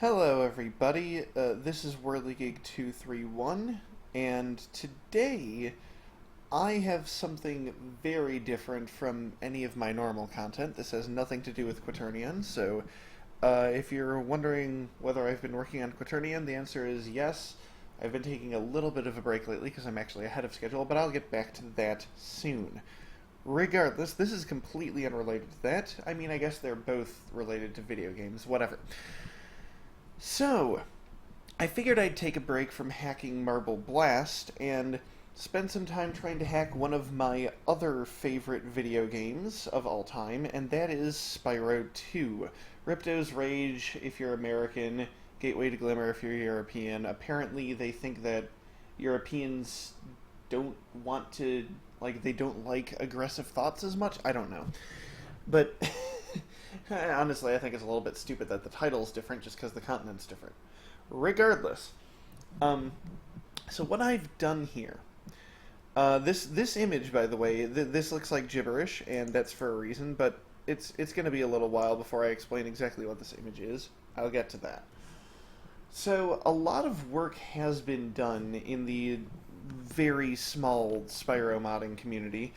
Hello everybody, this is WorldlyGig231, and today I have something very different from any of my normal content. This has nothing to do with Quaternion, so if you're wondering whether I've been working on Quaternion, the answer is yes. I've been taking a little bit of a break lately because I'm actually ahead of schedule, but I'll get back to that soon. Regardless, this is completely unrelated to that. I mean, I guess they're both related to video games, whatever. So, I figured I'd take a break from hacking Marble Blast and spend some time trying to hack one of my other favorite video games of all time, and that is Spyro 2. Ripto's Rage if you're American, Gateway to Glimmer if you're European. Apparently they think that Europeans don't want to, they don't like aggressive thoughts as much. I don't know. But honestly, I think it's a little bit stupid that the title's different just because the continent's different. Regardless, so what I've done here, this image, by the way, this looks like gibberish, and that's for a reason, but it's going to be a little while before I explain exactly what this image is. I'll get to that. So, a lot of work has been done in the very small Spyro modding community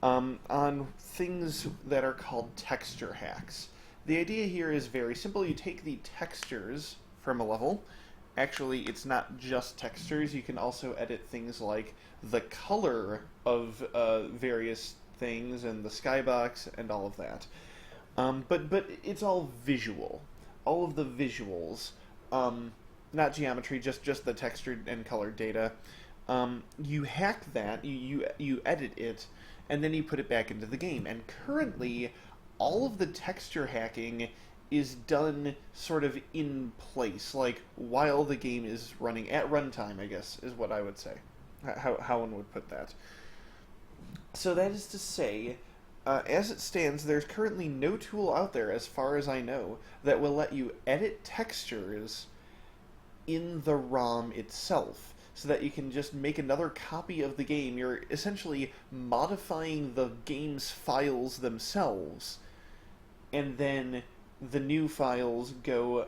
on things that are called texture hacks. The idea here is very simple. You take the textures from a level. Actually, it's not just textures. You can also edit things like the color of various things and the skybox and all of that. But it's all visual. All of the visuals, not geometry, just the textured and colored data. You hack that, you edit it, and then you put it back into the game. And currently, all of the texture hacking is done sort of in place, like while the game is running, at runtime, I guess, is what I would say. How one would put that. So that is to say, as it stands, there's currently no tool out there, as far as I know, that will let you edit textures in the ROM itself, so that you can just make another copy of the game. You're essentially modifying the game's files themselves, and then the new files go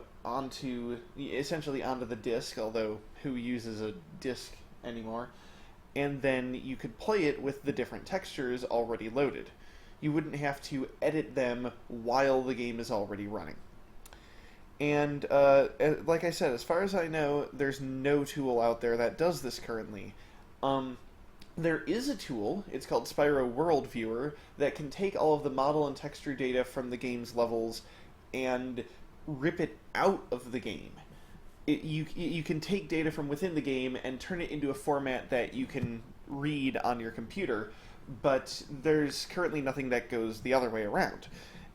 essentially onto the disk, although who uses a disk anymore, and then you could play it with the different textures already loaded. You wouldn't have to edit them while the game is already running. And, like I said, as far as I know, there's no tool out there that does this currently. There is a tool, it's called Spyro World Viewer, that can take all of the model and texture data from the game's levels and rip it out of the game. You can take data from within the game and turn it into a format that you can read on your computer, but there's currently nothing that goes the other way around.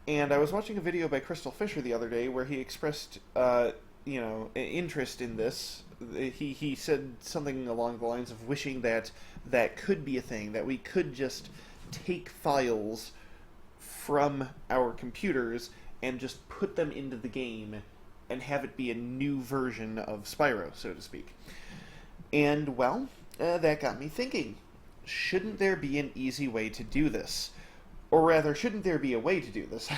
And I was watching a video by Crystal Fisher the other day where he expressed, interest in this. He said something along the lines of wishing that that could be a thing, that we could just take files from our computers and just put them into the game and have it be a new version of Spyro, so to speak. And, well, that got me thinking. Shouldn't there be an easy way to do this? Or rather, shouldn't there be a way to do this?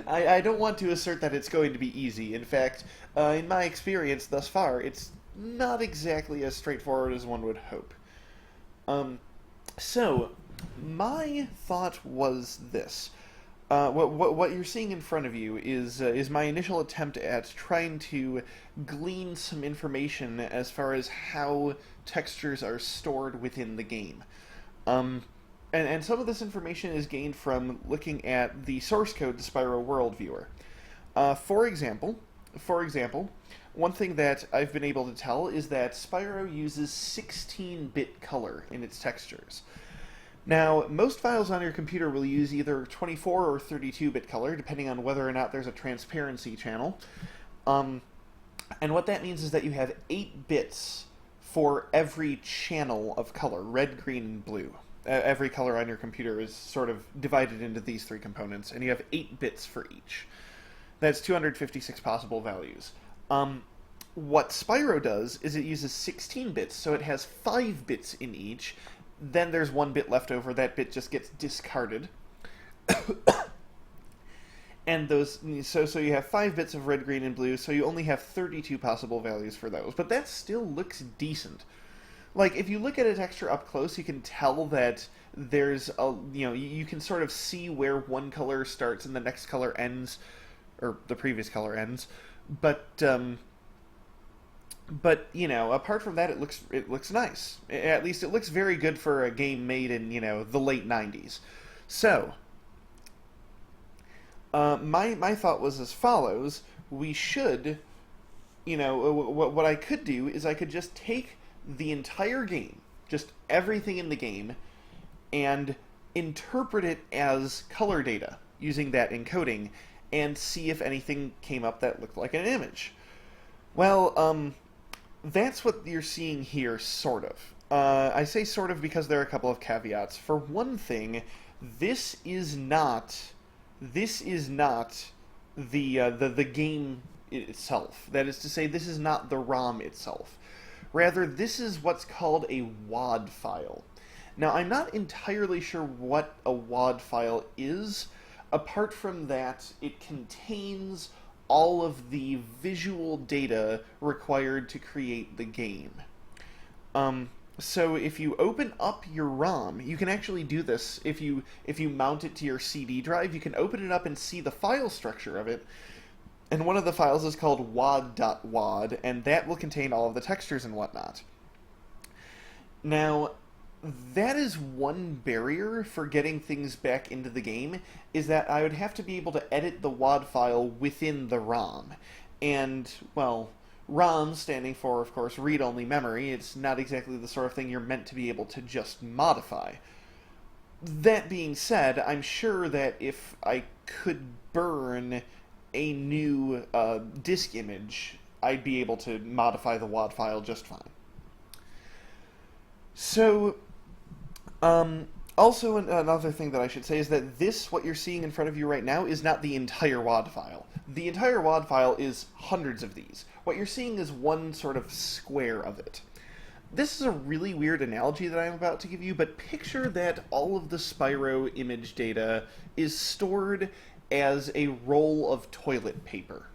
I don't want to assert that it's going to be easy. In fact, in my experience thus far, it's not exactly as straightforward as one would hope. So, my thought was this. What you're seeing in front of you is my initial attempt at trying to glean some information as far as how textures are stored within the game. And some of this information is gained from looking at the source code to Spyro World Viewer. For example, one thing that I've been able to tell is that Spyro uses 16-bit color in its textures. Now, most files on your computer will use either 24 or 32-bit color, depending on whether or not there's a transparency channel. And what that means is that you have 8 bits for every channel of color, red, green, and blue. Every color on your computer is sort of divided into these 3 components, and you have 8 bits for each. That's 256 possible values. What Spyro does is it uses 16 bits, so it has 5 bits in each. Then there's 1 bit left over. That bit just gets discarded. And those, so you have 5 bits of red, green, and blue, so you only have 32 possible values for those. But that still looks decent. Like, if you look at a texture up close, you can tell that there's a, you can sort of see where one color starts and the next color ends, or the previous color ends. But, apart from that, it looks nice. At least it looks very good for a game made in, the late 90s. So, my thought was as follows: we should, what I could do is I could just take the entire game, just everything in the game, and interpret it as color data using that encoding, and see if anything came up that looked like an image. Well, that's what you're seeing here, sort of. I say sort of because there are a couple of caveats. For one thing, this is not the game itself. That is to say, this is not the ROM itself. Rather, this is what's called a WAD file. Now, I'm not entirely sure what a WAD file is. Apart from that, it contains all of the visual data required to create the game. So if you open up your ROM, you can actually do this. If you mount it to your CD drive, you can open it up and see the file structure of it. And one of the files is called wad.wad, and that will contain all of the textures and whatnot. Now, that is one barrier for getting things back into the game, is that I would have to be able to edit the WAD file within the ROM. And, well, ROM standing for, of course, read-only memory. It's not exactly the sort of thing you're meant to be able to just modify. That being said, I'm sure that if I could burn a new disk image, I'd be able to modify the WAD file just fine. So, also another thing that I should say is that what you're seeing in front of you right now, is not the entire WAD file. The entire WAD file is hundreds of these. What you're seeing is one sort of square of it. This is a really weird analogy that I'm about to give you, but picture that all of the Spyro image data is stored as a roll of toilet paper.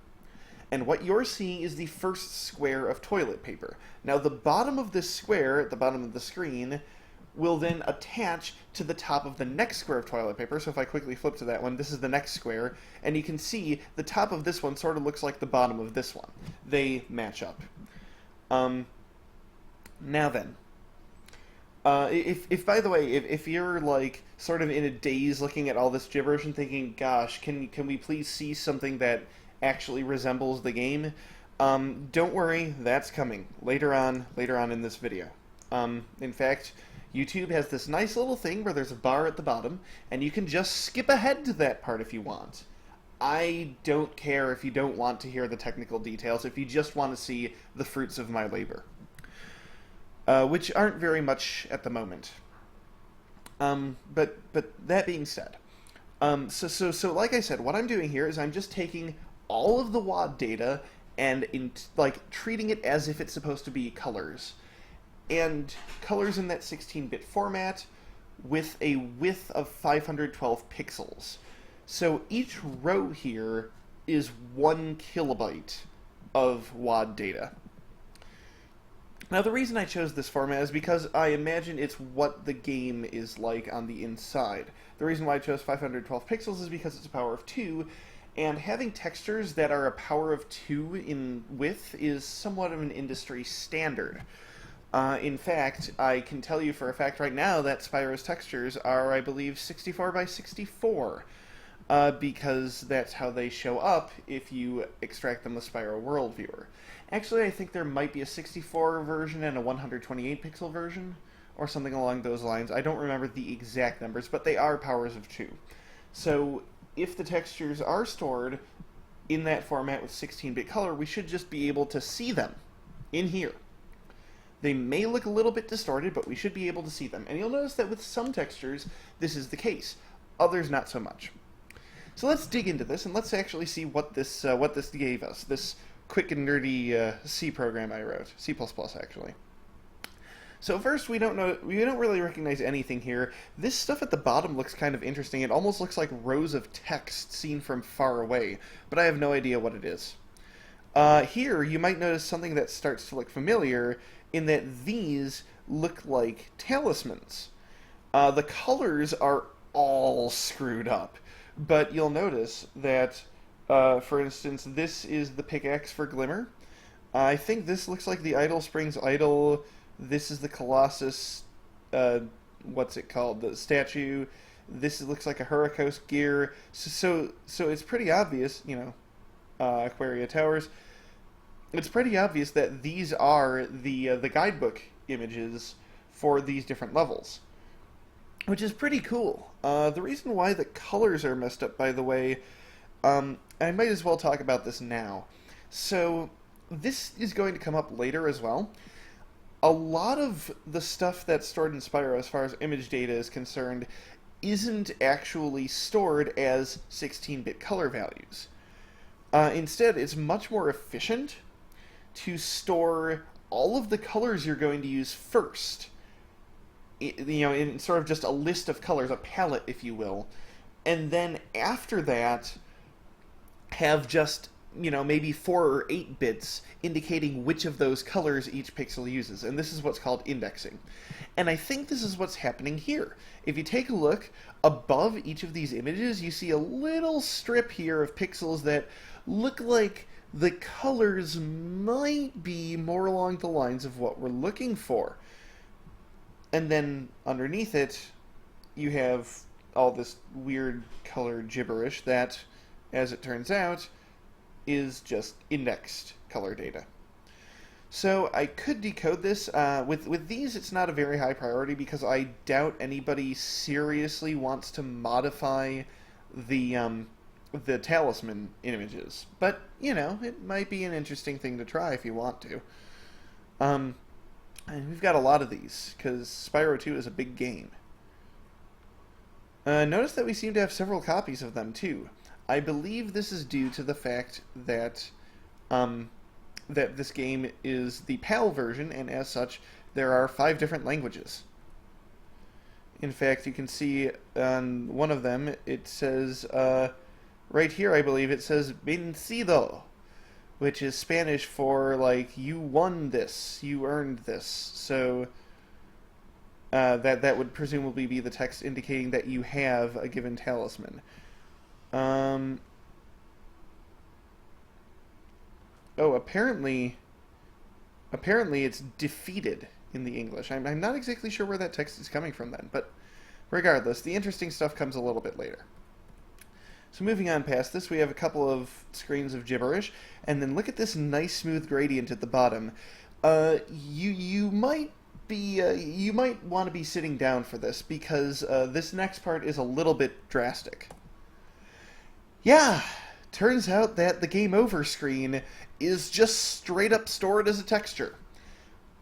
And what you're seeing is the first square of toilet paper. Now, the bottom of this square, at the bottom of the screen, will then attach to the top of the next square of toilet paper. So if I quickly flip to that one, this is the next square, and you can see the top of this one sort of looks like the bottom of this one. They match up. Now then, if by the way, if you're like sort of in a daze looking at all this gibberish and thinking, gosh, can we please see something that actually resembles the game? Don't worry, that's coming later on in this video. In fact, YouTube has this nice little thing where there's a bar at the bottom, and you can just skip ahead to that part if you want. I don't care if you don't want to hear the technical details, if you just want to see the fruits of my labor. Which aren't very much at the moment. But that being said, so like I said, what I'm doing here is I'm just taking all of the WAD data and treating it as if it's supposed to be colors. And colors in that 16-bit format with a width of 512 pixels. So each row here is 1 kilobyte of WAD data. Now, the reason I chose this format is because I imagine it's what the game is like on the inside. The reason why I chose 512 pixels is because it's a power of 2, and having textures that are a power of 2 in width is somewhat of an industry standard. In fact, I can tell you for a fact right now that Spyro's textures are, I believe, 64 by 64, because that's how they show up if you extract them with Spyro World Viewer. Actually, I think there might be a 64 version and a 128 pixel version, or something along those lines. I don't remember the exact numbers, but they are powers of 2. So, if the textures are stored in that format with 16-bit color, we should just be able to see them in here. They may look a little bit distorted, but we should be able to see them. And you'll notice that with some textures, this is the case. Others, not so much. So let's dig into this, and let's actually see what this gave us. This quick and nerdy C program I wrote. C++, actually. So first, we don't really recognize anything here. This stuff at the bottom looks kind of interesting. It almost looks like rows of text seen from far away, but I have no idea what it is. Here, you might notice something that starts to look familiar in that these look like talismans. The colors are all screwed up, but you'll notice that, for instance, this is the pickaxe for Glimmer. I think this looks like the Idle Springs Idol. This is the Colossus, what's it called? The statue. This looks like a Hurricane gear. So it's pretty obvious, Aquaria Towers. It's pretty obvious that these are the guidebook images for these different levels, which is pretty cool. The reason why the colors are messed up, by the way, I might as well talk about this now. So this is going to come up later as well. A lot of the stuff that's stored in Spyro as far as image data is concerned isn't actually stored as 16-bit color values. Instead, it's much more efficient to store all of the colors you're going to use first, in sort of just a list of colors, a palette, if you will, and then after that have just maybe 4 or 8 bits indicating which of those colors each pixel uses. And this is what's called indexing. And I think this is what's happening here. If you take a look, above each of these images, you see a little strip here of pixels that look like the colors might be more along the lines of what we're looking for. And then underneath it, you have all this weird color gibberish that, as it turns out, is just indexed color data. So I could decode this. With these, it's not a very high priority because I doubt anybody seriously wants to modify the talisman images. But, it might be an interesting thing to try if you want to. And we've got a lot of these, because Spyro 2 is a big game. Notice that we seem to have several copies of them, too. I believe this is due to the fact that that this game is the PAL version, and as such, there are 5 different languages. In fact, you can see on one of them, it says, right here, I believe, it says vencido, which is Spanish for, like, you won this, you earned this. So that would presumably be the text indicating that you have a given talisman. Apparently it's defeated in the English. I'm not exactly sure where that text is coming from then, but regardless, the interesting stuff comes a little bit later. So moving on past this, we have a couple of screens of gibberish, and then look at this nice smooth gradient at the bottom. You might want to be sitting down for this, because this next part is a little bit drastic. Yeah, turns out that the game over screen is just straight up stored as a texture,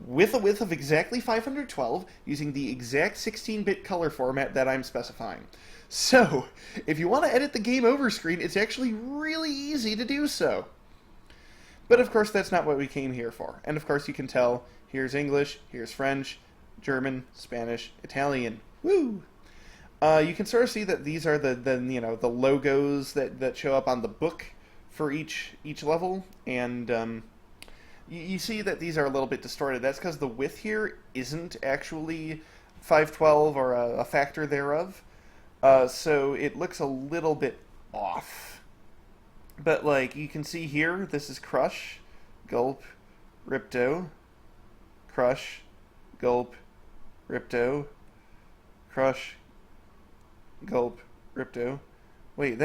with a width of exactly 512, using the exact 16-bit color format that I'm specifying. So, if you want to edit the game over screen, it's actually really easy to do so. But of course, that's not what we came here for. And of course, you can tell, here's English, here's French, German, Spanish, Italian. Woo! You can sort of see that these are the logos that show up on the book for each level, and you see that these are a little bit distorted. That's because the width here isn't actually 512 or a factor thereof, so it looks a little bit off. But like you can see here, this is Crush, Gulp, Ripto, Crush, Gulp, Ripto, Crush, Gulp, Ripto. Wait,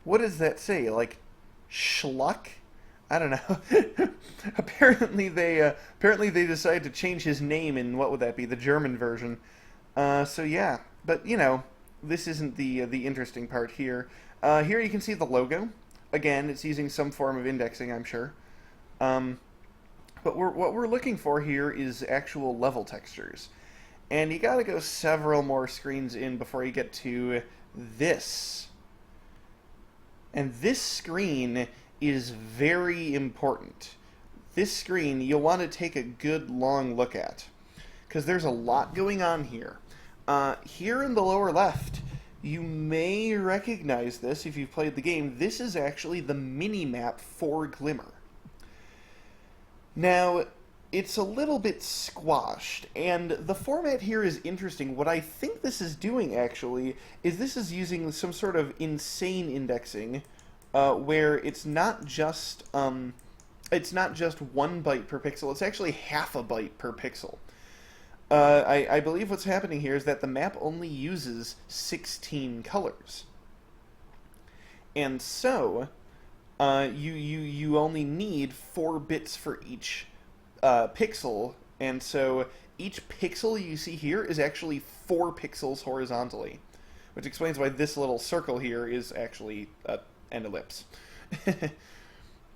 what does that say? Like, schluck? I don't know. apparently they decided to change his name in, what would that be, the German version. So yeah, but this isn't the interesting part here. Here you can see the logo. Again, it's using some form of indexing, I'm sure. But what we're looking for here is actual level textures. And you gotta go several more screens in before you get to this. And this screen is very important. this screen you'll want to take a good long look at, because there's a lot going on here. Here in the lower left, you may recognize this if you've played the game. This is actually the mini-map for Glimmer. Now, it's a little bit squashed, and the format here is interesting. What I think this is doing, actually, is this is using some sort of insane indexing, where it's not just 1 byte per pixel, it's actually half a byte per pixel. I believe what's happening here is that the map only uses 16 colors. And so, you only need 4 bits for each pixel, and so each pixel you see here is actually 4 pixels horizontally, which explains why this little circle here is actually an ellipse.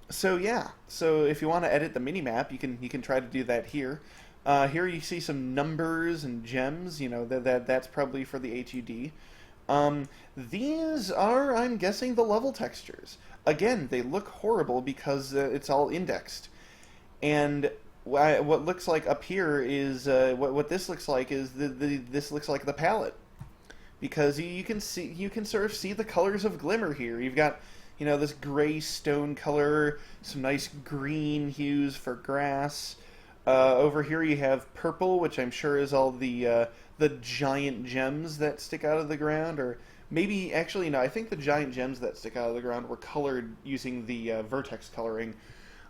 So yeah, so if you want to edit the minimap, you can try to do that here. Here you see some numbers and gems. You know that's probably for the HUD. These are, I'm guessing, the level textures. Again, they look horrible because it's all indexed. And what looks like up here is what this looks like is this looks like the palette, because you can sort of see the colors of Glimmer here. You've got, you know, this gray stone color, some nice green hues for grass. Over here you have purple, which I'm sure is all the giant gems that stick out of the ground, or maybe, actually, no, I think the giant gems that stick out of the ground were colored using the vertex coloring.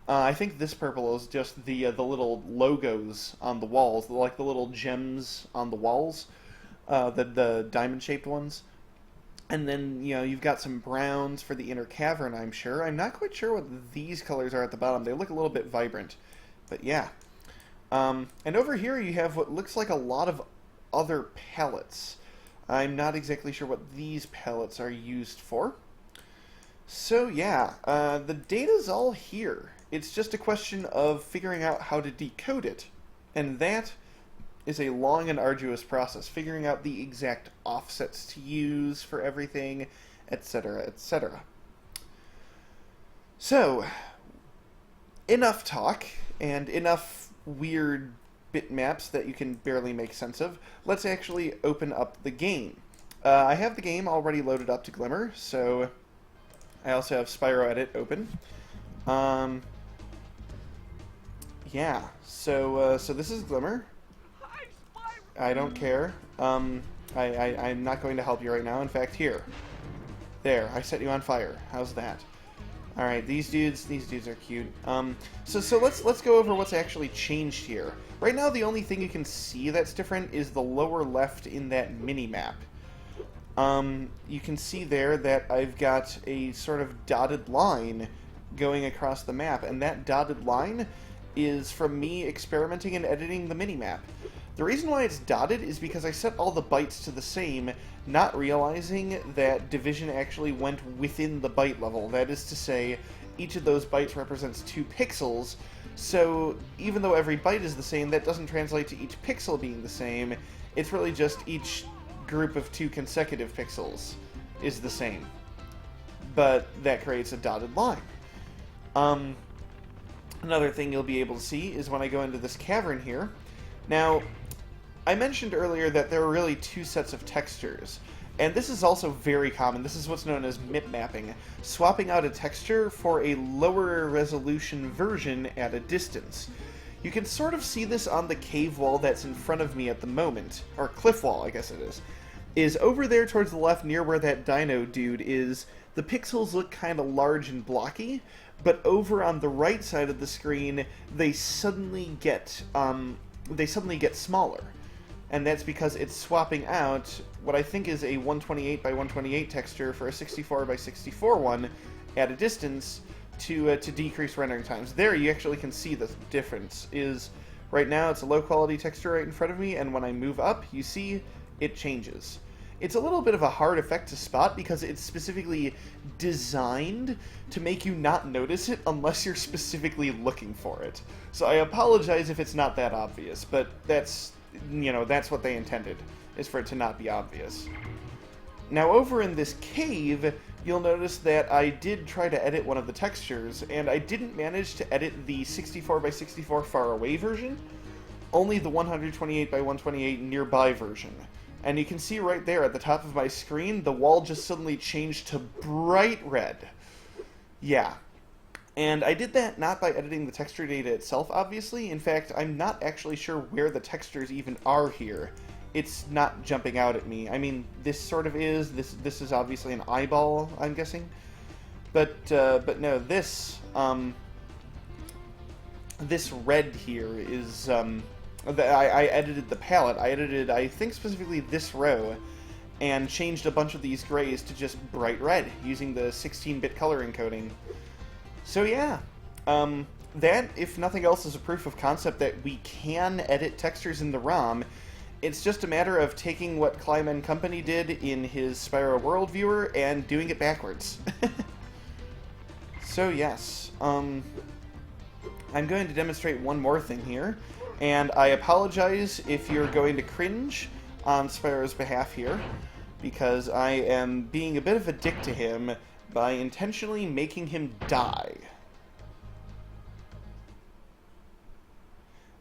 I think this purple is just the little logos on the walls, like the little gems on the walls, the diamond-shaped ones. And then, you know, you've got some browns for the inner cavern, I'm sure. I'm not quite sure what these colors are at the bottom. They look a little bit vibrant. But yeah. And over here you have what looks like a lot of other palettes. I'm not exactly sure what these palettes are used for. So yeah, the data's all here. It's just a question of figuring out how to decode it. And that is a long and arduous process, figuring out the exact offsets to use for everything, etc., etc. So, enough talk, and enough weird bitmaps that you can barely make sense of. Let's actually open up the game. I have the game already loaded up to Glimmer, so I also have Spyro Edit open. Yeah, so this is Glimmer. I don't care. I'm not going to help you right now. In fact, here. There, I set you on fire. How's that? Alright, these dudes are cute. So let's go over what's actually changed here. Right now, the only thing you can see that's different is the lower left in that mini-map. You can see there that I've got a sort of dotted line going across the map, and that dotted line is from me experimenting and editing the mini-map. The reason why it's dotted is because I set all the bytes to the same, not realizing that division actually went within the byte level. That is to say, each of those bytes represents 2 pixels, so even though every byte is the same, that doesn't translate to each pixel being the same. It's really just each group of 2 consecutive pixels is the same. But that creates a dotted line. Another thing you'll be able to see is when I go into this cavern here. Now, I mentioned earlier that there are really 2 sets of textures, and this is also very common. This is what's known as Mipmapping, swapping out a texture for a lower resolution version at a distance. You can sort of see this on the cave wall that's in front of me at the moment, or cliff wall, I guess it is over there towards the left near where that dino dude is. The pixels look kind of large and blocky, but over on the right side of the screen, they suddenly get smaller. And that's because it's swapping out what I think is a 128 by 128 texture for a 64 by 64 one at a distance to decrease rendering times. There you actually can see the difference. Is right now it's a low quality texture right in front of me, and when I move up, you see it changes. It's a little bit of a hard effect to spot because it's specifically designed to make you not notice it unless you're specifically looking for it. So I apologize if it's not that obvious, but that's, you know, that's what they intended, is for it to not be obvious. Now over in this cave, you'll notice that I did try to edit one of the textures, and I didn't manage to edit the 64 by 64 far away version, only the 128 by 128 nearby version. And you can see right there at the top of my screen, the wall just suddenly changed to bright red. Yeah. And I did that not by editing the texture data itself, obviously. In fact, I'm not actually sure where the textures even are here. It's not jumping out at me. I mean, this sort of is. This is obviously an eyeball, I'm guessing. But no, this red here is, I edited the palette. I edited, I think, specifically this row, and changed a bunch of these grays to just bright red, using the 16-bit color encoding. So yeah, that, if nothing else, is a proof of concept that we can edit textures in the ROM. It's just a matter of taking what Clyde & Company did in his Spyro World Viewer and doing it backwards. So yes, I'm going to demonstrate one more thing here, and I apologize if you're going to cringe on Spyro's behalf here, because I am being a bit of a dick to him by intentionally making him die.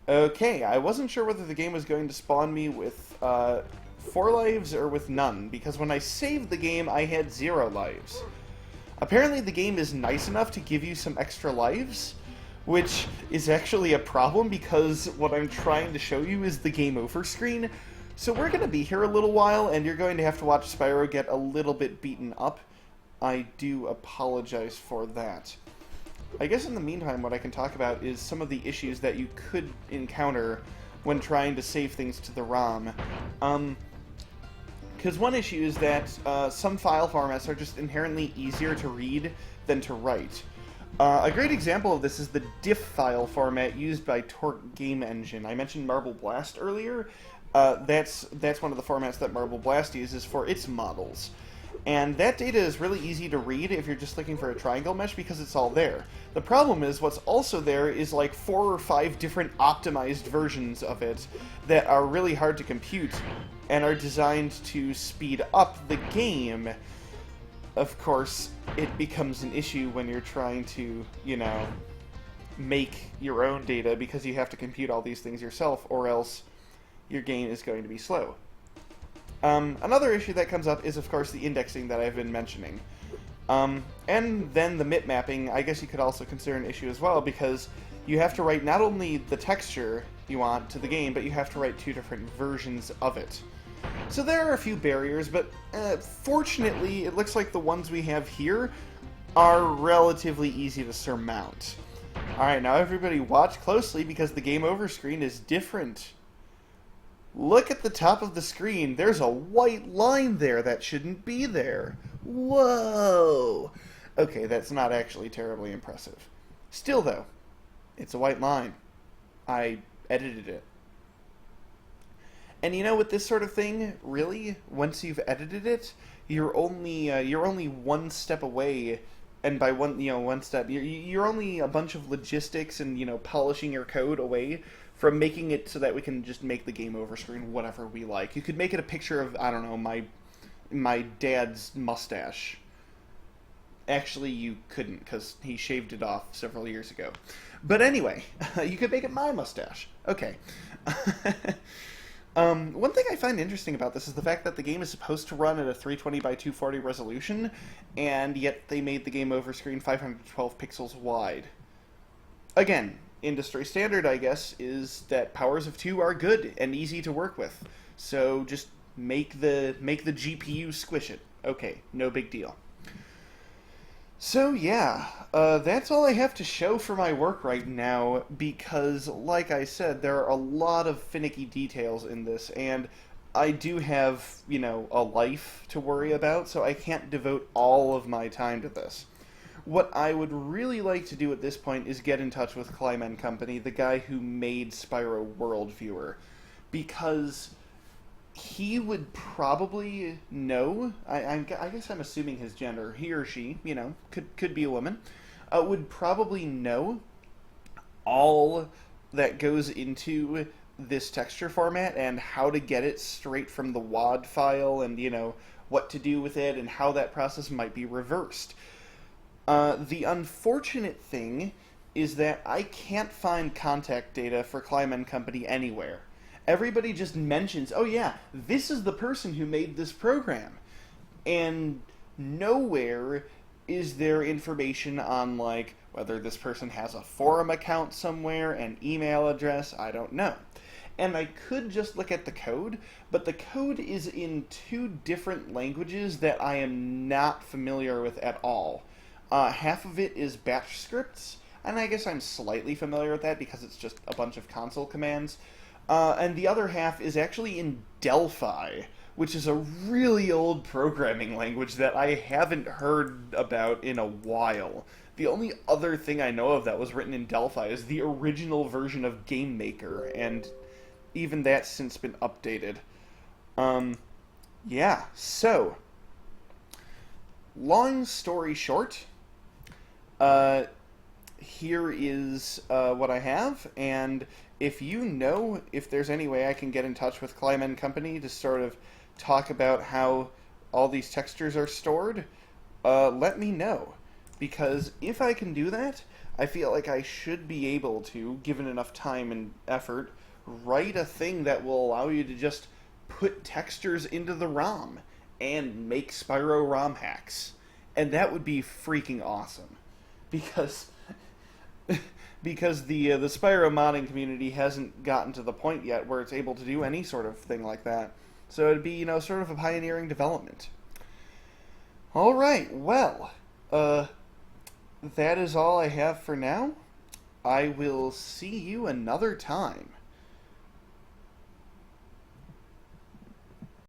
Okay, I wasn't sure whether the game was going to spawn me with 4 lives or with none, because when I saved the game, I had 0 lives. Apparently the game is nice enough to give you some extra lives, which is actually a problem because what I'm trying to show you is the game over screen. So we're going to be here a little while, and you're going to have to watch Spyro get a little bit beaten up. I do apologize for that. I guess in the meantime, what I can talk about is some of the issues that you could encounter when trying to save things to the ROM. Because one issue is that some file formats are just inherently easier to read than to write. A great example of this is the diff file format used by Torque Game Engine. I mentioned Marble Blast earlier. That's one of the formats that Marble Blast uses for its models. And that data is really easy to read if you're just looking for a triangle mesh because it's all there. The problem is what's also there is like 4 or 5 different optimized versions of it that are really hard to compute and are designed to speed up the game. Of course, it becomes an issue when you're trying to, you know, make your own data because you have to compute all these things yourself, or else your game is going to be slow. Another issue that comes up is, of course, the indexing that I've been mentioning. And then the mipmapping, I guess you could also consider an issue as well, because you have to write not only the texture you want to the game, but you have to write 2 different versions of it. So there are a few barriers, but fortunately, it looks like the ones we have here are relatively easy to surmount. Alright, now everybody watch closely because the game over screen is different. Look at the top of the screen. There's a white line there that shouldn't be there. Whoa! Okay, that's not actually terribly impressive. Still, though, it's a white line. I edited it. And you know, with this sort of thing, really, once you've edited it, you're only one step away, and by one step, you're only a bunch of logistics and polishing your code away from making it so that we can just make the game over screen whatever we like. You could make it a picture of, I don't know, my dad's mustache. Actually, you couldn't, because he shaved it off several years ago. But anyway, you could make it my mustache. Okay. One thing I find interesting about this is the fact that the game is supposed to run at a 320 by 240 resolution, and yet they made the game over screen 512 pixels wide. Again, industry standard, I guess, is that powers of 2 are good and easy to work with. So just make the GPU squish it. Okay, no big deal. So yeah, that's all I have to show for my work right now, because, like I said, there are a lot of finicky details in this, and I do have, a life to worry about, so I can't devote all of my time to this. What I would really like to do at this point is get in touch with Clyde & Company, the guy who made Spyro World Viewer, because he would probably know, I guess I'm assuming his gender, he or she, could be a woman, would probably know all that goes into this texture format and how to get it straight from the WAD file and, what to do with it and how that process might be reversed. The unfortunate thing is that I can't find contact data for Kleiman Company anywhere. Everybody just mentions, oh yeah, this is the person who made this program. And nowhere is there information on, like, whether this person has a forum account somewhere, an email address, I don't know. And I could just look at the code, but the code is in 2 different languages that I am not familiar with at all. Half of it is batch scripts, and I guess I'm slightly familiar with that because it's just a bunch of console commands. And the other half is actually in Delphi, which is a really old programming language that I haven't heard about in a while. The only other thing I know of that was written in Delphi is the original version of Game Maker, and even that's since been updated. Yeah, so, long story short, here is what I have, and if you know if there's any way I can get in touch with Kleiman Company to sort of talk about how all these textures are stored, let me know. Because if I can do that, I feel like I should be able to, given enough time and effort, write a thing that will allow you to just put textures into the ROM and make Spyro ROM hacks. And that would be freaking awesome. Because the Spyro modding community hasn't gotten to the point yet where it's able to do any sort of thing like that. So it'd be, sort of a pioneering development. Alright, well, that is all I have for now. I will see you another time.